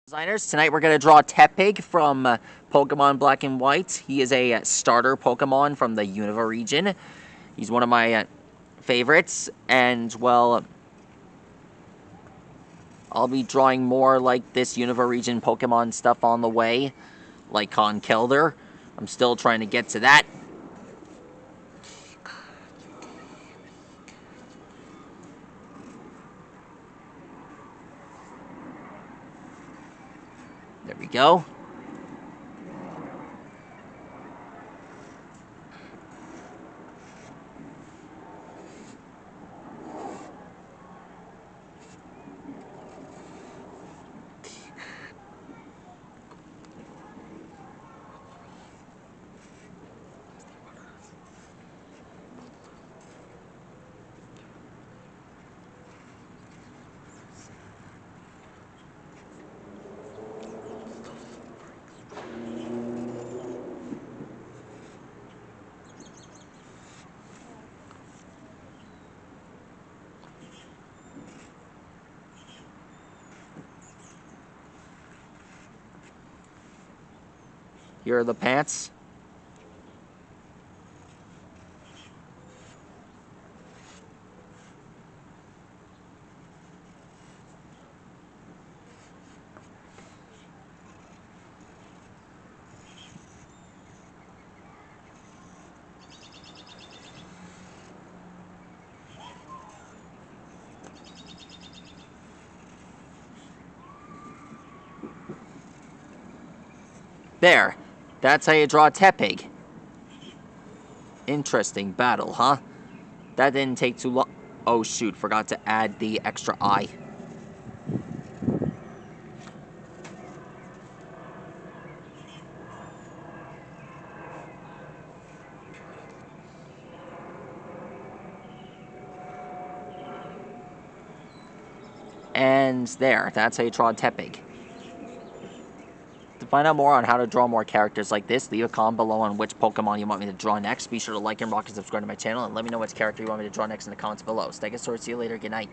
Designers, tonight we're going to draw Tepig from Pokemon Black and White. He is a starter Pokemon from the Unova region. He's one of my favorites, and well, I'll be drawing more like this Unova region Pokemon stuff on the way, like Conkeldurr. I'm still trying to get to that. There we go. Here are the pants. There. That's how you draw Tepig. Interesting battle, huh? That didn't take too long. Oh shoot, forgot to add the extra eye. And there, that's how you draw Tepig. To find out more on how to draw more characters like this, leave a comment below on which Pokemon you want me to draw next. Be sure to like and rock and subscribe to my channel, and let me know which character you want me to draw next in the comments below. Stegosaurus, see you later, good night.